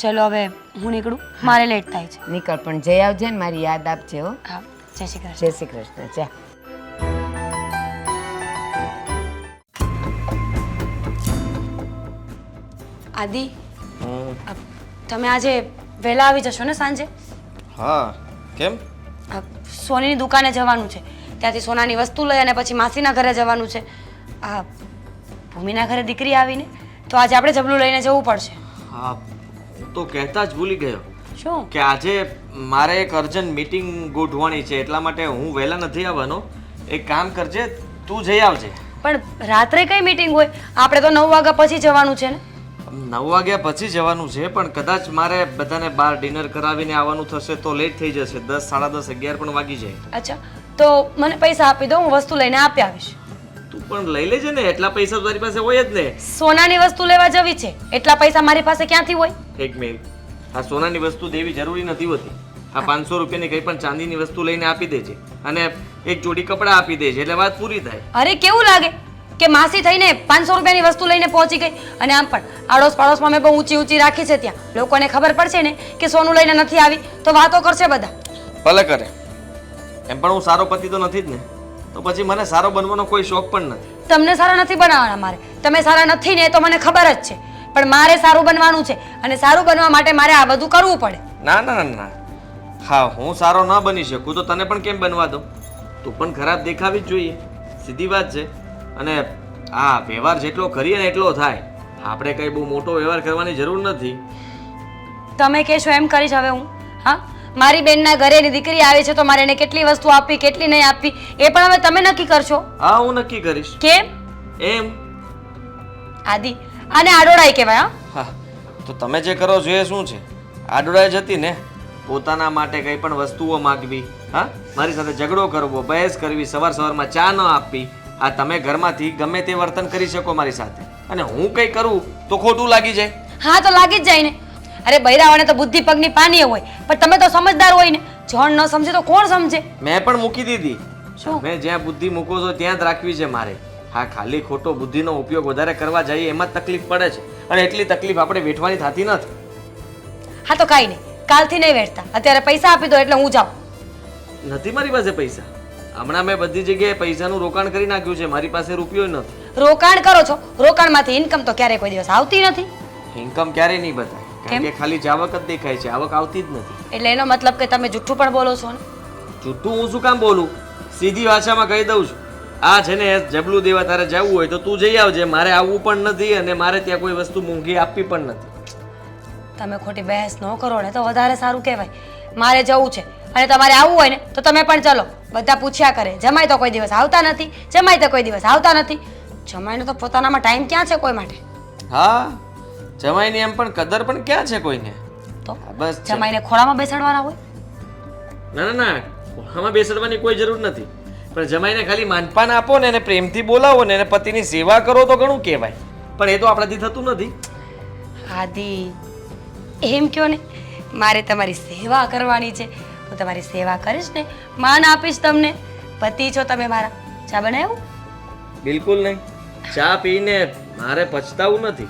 ચલો હવે હું નીકળું, મારે લેટ થાય છે. નીકળ, પણ જઈ આવજે ને મારી યાદ આપજે હો. હા, જય શ્રી કૃષ્ણ. જય શ્રી કૃષ્ણ. જા. આદિ, તમે આજે વહેલા આવી જશો ને સાંજે? હા, કેમ? સોનીની દુકાને જવાનું છે, ત્યાંથી સોનાની વસ્તુ લઈ અને પછી માસીના ઘરે જવાનું છે. આ ભૂમિના ઘરે દીકરી આવીને તો આજે આપણે જબલું લઈને જવું પડશે. હા, હું તો કહેતા જ ભૂલી ગયો શું? કે આજે મારે એક અર્જન્ટ મીટિંગ ગોઠવવાની છે, એટલા માટે હું વહેલા નથી આવવાનો. એક કામ કરજે, તું જઈ આવજે. પણ રાત્રે કઈ મીટિંગ હોય? આપણે તો 9 વાગ્યા પછી જવાનું છે ને. 9 વાગ્યા પછી જવાનું છે, પણ કદાચ મારે બધાને બહાર ડિનર કરાવીને આવવાનું થશે તો લેટ થઈ જશે. 10, 10:30, 11 પણ વાગી જાય. અચ્છા, તો મને પૈસા આપી દો, હું વસ્તુ લઈને આપી આવીશ. તું પણ લઈ લેજે ને, એટલા પૈસા તારી પાસે હોય જ ને. સોનાની વસ્તુ લેવા જવી છે, એટલા પૈસા મારી પાસે ક્યાંથી હોય? એક મિનિટ, આ સોનાની વસ્તુ દેવી જરૂરી નથી હોતી. આ 500 રૂપિયાની કંઈ પણ ચાંદીની વસ્તુ લઈને આપી દેજે, અને એક જોડી કપડાં આપી દેજે, એટલે વાત પૂરી થાય. અરે કેવું લાગે કે માસી થઈને 500 રૂપિયાની વસ્તુ લઈને પહોંચી ગઈ. અને આમ પણ આડોશ પાડોશમાં મેં બહુ ઊંચી ઊંચી રાખી છે, ત્યાં લોકોને ખબર પડશે ને કે સોનું લઈને નથી આવી તો વાતો કરશે બધા. ભલે કરે, એમ પણ હું સારો પતિ તો નથી જ ને, તો પછી મને સારો બનવાનો કોઈ શોખ પણ નથી. તમને સારા નથી બનાવવાના મારે, તમે સારા નથી ને એ તો મને ખબર જ છે, પણ મારે સારું બનવાનું છે, અને સારું બનવા માટે મારે આ બધું કરવું પડે. ના ના ના ના, હા, હું સારો ન બની શકું તો તને પણ કેમ બનવા દઉં? તું પણ ખરાબ દેખાવી જ જોઈએ, સીધી વાત છે. અને આ વ્યવહાર જેટલો કરીએ ને એટલો થાય. આપણે કંઈ બહુ મોટો વ્યવહાર કરવાની જરૂર નથી. તમે કહેશો એમ કરીશ હવે હું. હા, મારી બેનના ઘરેની દીકરી આવે છે તો મારે એને કેટલી વસ્તુ આપવી, કેટલી નહીં આપવી, એ પણ હવે તમે નક્કી કરશો. હા, હું નક્કી કરીશ. કેમ? એમ? આદિ, આને આડોડાઈ કહેવાય. હા, તો તમે જે કરો છો એ શું છે? આડોડાઈ જ હતી ને. પોતાના માટે કંઈ પણ વસ્તુઓ માગવી, હા, મારી સાથે ઝઘડો કરવો, બહેસ કરવી, સવારમાં ચા ન આપવી. આ તમે ઘરમાંથી ગમે તે વર્તન કરી શકો મારી સાથે, અને હું કંઈ કરું તો ખોટું લાગી જાય. હા, તો લાગી જ જાય ને. અરે બૈરાવાને તો બુદ્ધિ પગની પાનીએ હોય, પણ તમે તો સમજદાર હોય ને. જણ ન સમજે તો કોણ સમજે? મેં પણ મૂકી દીધી. શું? મેં જ્યાં બુદ્ધિ મૂકો છો ત્યાં જ રાખવી છે મારે. હા, ખાલી ખોટો બુદ્ધિનો ઉપયોગ વધારે કરવા જઈએ એમાં જ તકલીફ પડે છે, અને એટલી તકલીફ આપણે વેઠવાની થતી નથી. હા, તો કાંઈ નહીં, કાલથી નહીં વેઠતા. અત્યારે પૈસા આપી દો એટલે હું જાઉં. નથી મારી પાસે પૈસા. હમણાં મેં બધી જગ્યાએ પૈસાનું રોકાણ કરી નાખ્યું છે, મારી પાસે રૂપિયો નથી. રોકાણ કરો છો, રોકાણમાંથી ઇન્કમ તો ક્યારેય કોઈ દિવસ આવતી નથી. ઇન્કમ ક્યારેય નહીં બતાય, કારણ કે ખાલી જાવક જ દેખાય છે, આવક આવતી જ નથી. એટલે એનો મતલબ કે તમે જુઠ્ઠું પણ બોલો છો ને? જૂઠું હું શું કામ બોલું? સીધી ભાષામાં કહી દઉં છું. આ છે ને જબલું દેવા તારે જવું હોય તો તું જઈ આવજે, મારે આવવું પણ નથી, અને મારે ત્યાં કોઈ વસ્તુ મોંઘી આપવી પણ નથી. તમે ખોટી બહેસ ન કરો ને તો વધારે સારું કહેવાય. મારે જવું છે અને તમારે આવવું હોય ને તો તમે પણ ચલો. બધા પૂછ્યા કરે, જમાઈ તો કોઈ દિવસ આવતા નથી, જમાઈ તો કોઈ દિવસ આવતા નથી. જમાઈનો તો પોતાનામાં ટાઈમ ક્યાં છે કોઈ માટે? હા, જમાઈની એમ પણ કદર પણ ક્યાં છે કોઈને? તો બસ છે. જમાઈને ખોળામાં બેસાડવાના હોય? ના ના ના, આમાં બેસાડવાની કોઈ જરૂર નથી, પણ જમાઈને ખાલી માનપાન આપો ને, એને પ્રેમથી બોલાવો ને, એને પતિની સેવા કરો તો ઘણું કહેવાય. પણ એ તો આપણાથી થતું નથી. આદિ, એમ કયો ને, મારે તમારી સેવા કરવાની છે. હું તમારી સેવા કરીશ ને, માન આપીશ તમને. પતિ છો તમે મારા. ચા બનાવ્યું? બિલકુલ નહીં. ચા પીને મારે પછતાવું નથી.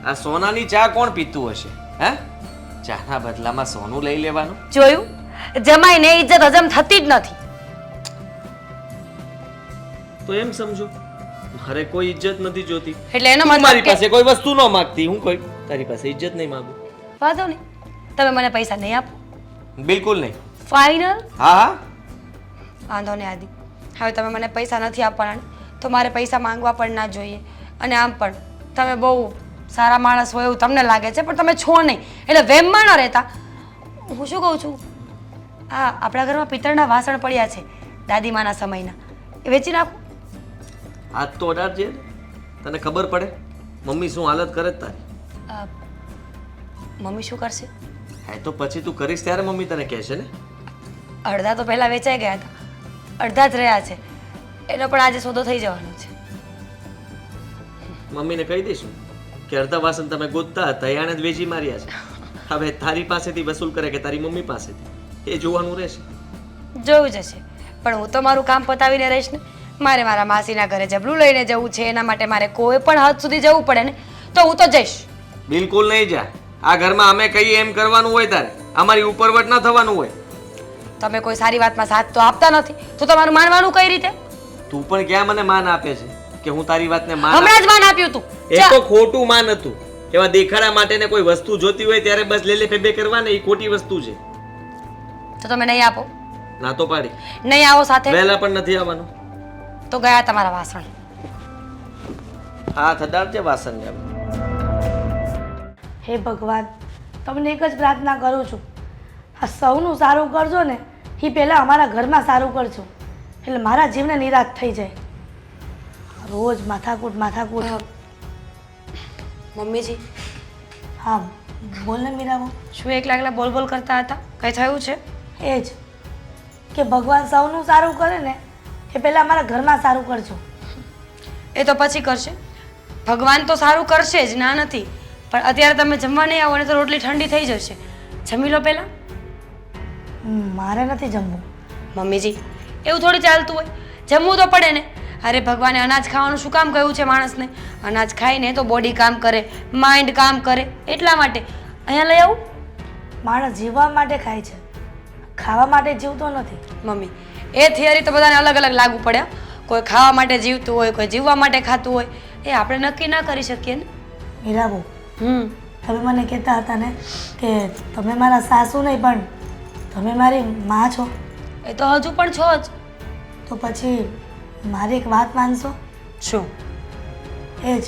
આ સોનાની ચા કોણ પીતું હશે? હે, ચાના બદલામાં સોનું લઈ લેવાનું. જોયું, જમાઈને ઇજ્જત હજમ થતી જ નથી. તો એમ સમજો મારે કોઈ ઇજ્જત નથી જોતી. એટલે એનો તું મારી મતલબ કે પાસે કોઈ વસ્તુ ન માંગતી, હું કોઈ તારી પાસે ઇજ્જત નહીં માંગુ. વાંધો નહીં, તમે મને પૈસા નહીં આપો. બિલકુલ નહીં. ફાઇનલ? હા હા, વાંધો નહીં આદિ, હવે તમે મને પૈસા નથી આપવાના ને, તો મારે પૈસા માંગવા પણ ના જોઈએ. અને આમ પણ તમે બહુ સારા માણસ હોય એવું તમને લાગે છે, પણ તમે છો નહીં, એટલે વહેમમાં ન રહેતા. હું શું કહું છું, હા, આપણા ઘરમાં પિત્તળના વાસણ પડ્યા છે દાદીમાના સમયના, એ વેચી નાખો. હાથ તો અડાડજે, તને ખબર પડે મમ્મી શું હાલત કરે જ તારી. અ, મમ્મી શું કરશે? હા, તો પછી તું કરીશ ત્યારે મમ્મી તને કહેશે ને. અડધા તો પહેલાં વેચાઈ ગયા હતા, અડધા જ રહ્યા છે, એનો પણ આજે સોદો થઈ જવાનો છે. મમ્મીને કહી દઈશું કે અડધા વાસણ તમે ગોતતા હતા એ આને જ વેચી માર્યા છે. હવે તારી પાસેથી વસૂલ કરે કે તારી મમ્મી પાસેથી એ જોવાનું રહેશે. જોયું જશે. પણ હું તો મારું કામ પતાવીને રહીશ ને. મારે મારા માસીના ઘરે જબલું લઈને જવું છે, એના માટે મારે કોઈ પણ હદ સુધી જવું પડે ને તો હું તો જઈશ. બિલકુલ નહીં જા. આ ઘરમાં અમે કહીએ એમ કરવાનું હોય તારે. અમારી ઉપરવટ ન થવાનું હોય. તમે કોઈ સારી વાતમાં સાથ તો આપતા નથી, તો તમારું માનવાનું કઈ રીતે? તું પણ ક્યાં મને માન આપે છે કે હું તારી વાતને માન હમણાં જ માન આપ્યું તું. એ તો ખોટું માન હતું. એવા દેખાડા માટે કોઈ વસ્તુ જોતી હોય ત્યારે બસ લે લે ફેબે કરવાને એ ખોટી વસ્તુ છે. તો તમે નહીં આપો? ના તો પાડી. નહીં આવો સાથે વહેલા પણ નથી આવવાનું. તો ગયા તમારા વાસણ. હાથ અડાડજે વાસણ ને. હે ભગવાન, તમને એક જ પ્રાર્થના કરું છું, આ સૌનું સારું કરજો ને એ પહેલાં અમારા ઘરમાં સારું કરજો, એટલે મારા જીવને નિરાશ થઈ જાય. રોજ માથાકૂટ માથાકૂટ. મમ્મીજી, હા બોલ ને મીરાબો. શું એકલા એકલા બોલ બોલ કરતા હતા? કઈ થયું છે? એ જ કે ભગવાન સૌનું સારું કરે ને એ પહેલાં અમારા ઘરમાં સારું કરજો. એ તો પછી કરશે. ભગવાન તો સારું કરશે જ, ના નથી. પણ અત્યારે તમે જમવા નહીં આવો ને તો રોટલી ઠંડી થઈ જશે. જમી લો પહેલાં. મારે નથી જમવું. મમ્મીજી, એવું થોડી ચાલતું હોય. જમવું તો પડે ને. અરે ભગવાને અનાજ ખાવાનું શું કામ કહ્યું છે માણસને? અનાજ ખાઈને તો બોડી કામ કરે, માઇન્ડ કામ કરે, એટલા માટે. અહીંયા લઈ આવું? માણસ જીવવા માટે ખાય છે, ખાવા માટે જીવતો નથી. મમ્મી, એ થિયરી તો બધાને અલગ અલગ લાગુ પડે. કોઈ ખાવા માટે જીવતું હોય, કોઈ જીવવા માટે ખાતું હોય. એ આપણે નક્કી ના કરી શકીએ ને. મીરાબો, તમે મને કહેતા હતા ને કે તમે મારા સાસુ નહીં પણ તમે મારી માં છો. એ તો હજુ પણ છો જ. તો પછી મારી એક વાત માનશો? શું? એ જ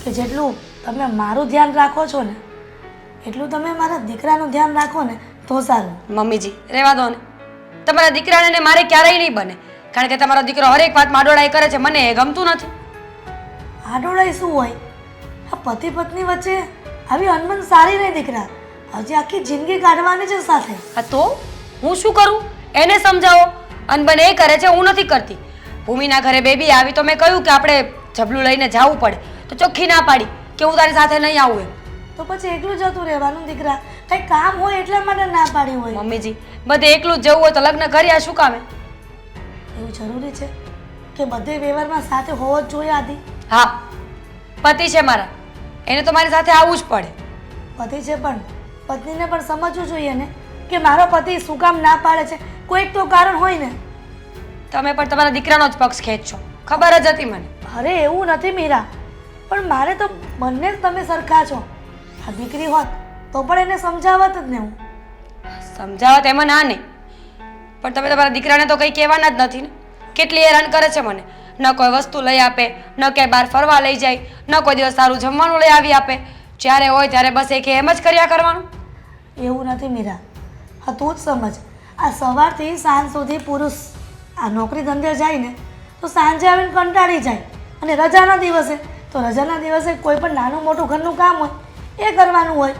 કે જેટલું તમે મારું ધ્યાન રાખો છો ને એટલું તમે મારા દીકરાનું ધ્યાન રાખો ને તો સારું. મમ્મીજી, રહેવા દો ને. તમારા દીકરાને ને મારે ક્યારેય નહીં બને, કારણ કે તમારો દીકરો હરેક વાતમાં આડોડાઈ કરે છે. મને એ ગમતું નથી. આડોડાઈ શું હોય? આ પતિ પત્ની વચ્ચે આવી અનબન સારી નહીં દીકરા. હજી આખી જિંદગી કાઢવાની છે સાથે. હા તો હું શું કરું? એને સમજાવો. અનબન એ કરે છે, હું નથી કરતી. ભૂમિના ઘરે બેબી આવી તો મેં કહ્યું કે આપણે જબલું લઈને જવું પડે, તો ચોખ્ખી ના પાડી કે હું તારી સાથે નહીં આવું એમ. તો પછી એકલું જતું રહેવાનું દીકરા. કંઈ કામ હોય એટલા માટે ના પાડી હોય. મમ્મીજી, બધે એકલું જ જવું હોય તો લગ્ન કર્યા શું કામે? એવું જરૂરી છે કે બધે વ્યવહારમાં સાથે હોવો જ જોઈએ આદિ? હા, પતિ છે મારા, એને તો મારી સાથે આવવું જ પડે. પતિ છે પણ પત્નીને પણ સમજવું જોઈએ ને કે મારો પતિ શું કામ ના પાડે છે. કોઈક તો કારણ હોય ને. તમે પણ તમારા દીકરાનો જ પક્ષ ખેંચશો, ખબર જ હતી મને. અરે એવું નથી મીરા, પણ મારે તો બંને જ તમે સરખા છો. આ દીકરી હોત તો પણ એને સમજાવત જ ને હું. સમજાવત એમાં ના નહીં, પણ તમે તમારા દીકરાને તો કંઈ કહેવાના જ નથી ને. કેટલી હેરાન કરે છે મને. ન કોઈ વસ્તુ લઈ આપે, ન ક્યાંય બહાર ફરવા લઈ જાય, ન કોઈ દિવસ સારું જમવાનું લઈ આવી આપે. જ્યારે હોય ત્યારે બસ એક એમ જ કર્યા કરવાનું. એવું નથી મીરા, હા તું જ સમજ. આ સવારથી સાંજ સુધી પુરુષ આ નોકરી ધંધે જાય ને તો સાંજે આવીને કંટાળી જાય, અને રજાના દિવસે તો રજાના દિવસે કોઈ પણ નાનું મોટું ઘરનું કામ હોય એ કરવાનું હોય.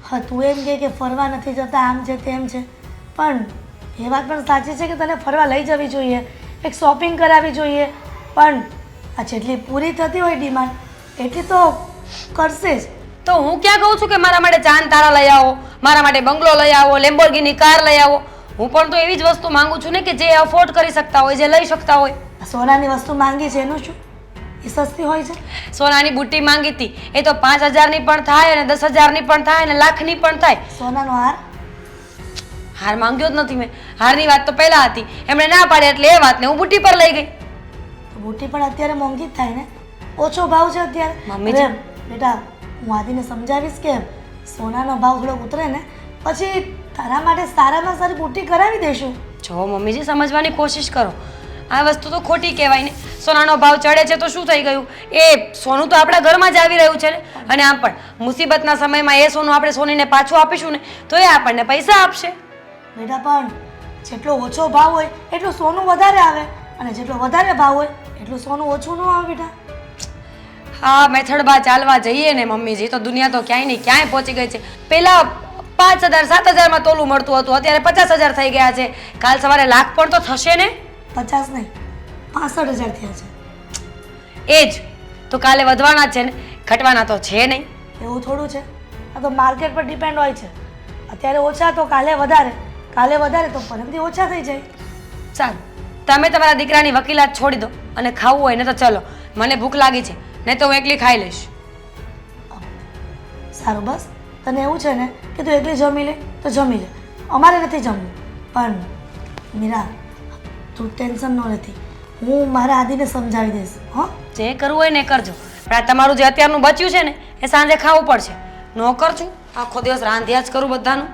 હા તું એમ કહે કે ફરવા નથી જતા, આમ છે તેમ છે, પણ એ વાત પણ સાચી છે કે તને ફરવા લઈ જવી જોઈએ, એક શોપિંગ કરાવવી જોઈએ. પણ આ જેટલી પૂરી થતી હોય ડિમાન્ડ એટલી તો કરશે જ. તો હું ક્યાં કહું છું કે મારા માટે ચાંદ તારા લઈ આવો, મારા માટે બંગલો લઈ આવો, લેમ્બોર્ગિની કાર લઈ આવો. હું પણ તો એવી જ વસ્તુ માંગુ છું ને કે જે અફોર્ડ કરી શકતા હોય, જે લઈ શકતા હોય. સોનાની વસ્તુ માંગી છે એનું શું? એ સસ્તી હોય છે? સોનાની બુટ્ટી માંગી હતી, એ તો 5,000ની પણ થાય અને 10,000ની પણ થાય અને લાખની પણ થાય. સોનાનો હાર? હાર માંગ્યો જ નથી મેં. હારની વાત તો પહેલા હતી, એમણે ના પાડે એટલે એ વાતને હું બુટ્ટી પર લઈ ગઈ. બુટ્ટી પણ અત્યારે મોંઘી જ થાય ને, ઓછો ભાવ છે અત્યારે. મમ્મીજી. અરે બેટા, હું આદિને સમજાવીશ કે સોનાનો ભાવ થોડો ઉતરે ને પછી તારા માટે સારામાં સારી બુટ્ટી કરાવી દઈશું. જો મમ્મીજી, સમજવાની કોશિશ કરો. આ વસ્તુ તો ખોટી કહેવાય ને. સોનાનો ભાવ ચડે છે તો શું થઈ ગયું? એ સોનું તો આપણા ઘરમાં જ આવી રહ્યું છે ને. અને આમ પણ મુસીબતના સમયમાં એ સોનું આપણે સોનીને પાછું આપીશું ને તો એ આપણને પૈસા આપશે. બેટા પણ જેટલો ઓછો ભાવ હોય એટલું સોનું વધારે આવે, અને જેટલો વધારે ભાવ હોય એટલું સોનું ઓછું ન આવે બેટા. હા, મેથડમાં ચાલવા જઈએ ને મમ્મીજી તો દુનિયા તો ક્યાંય નહીં ક્યાંય પહોંચી ગઈ છે. પહેલા 5,000 7,000માં તોલું મળતું હતું, અત્યારે 50,000 થઈ ગયા છે. કાલ સવારે લાખ પણ તો થશે ને. 50 નહીં, 65,000 થયા છે. એ જ તો કાલે વધવાના જ છે ને. ઘટવાના તો છે નહીં. એવું થોડું છે, આ તો માર્કેટ પર ડિપેન્ડ હોય છે. અત્યારે ઓછા તો કાલે વધારે, કાલે વધારે તો પરમથી ઓછા થઈ જાય. સારું, તમે તમારા દીકરાની વકીલાત છોડી દો અને ખાવું હોય ને તો ચલો, મને ભૂખ લાગી છે, નહીં તો હું એકલી ખાઈ લઈશ. સારું, બસ તને એવું છે ને કે તું એકલી જમી લે તો જમી લે, અમારે નથી જમવું. પણ મીરા, તું ટેન્શન ન લેતી, હું મારા આદિને સમજાવી દઈશ. હં, જે કરવું હોય ને એ કરજો, પણ આ તમારું જે અત્યારનું બચ્યું છે ને એ સાંજે ખાવું પડશે. ન કરશું આખો દિવસ રાંધ્યા જ કરું બધાનું.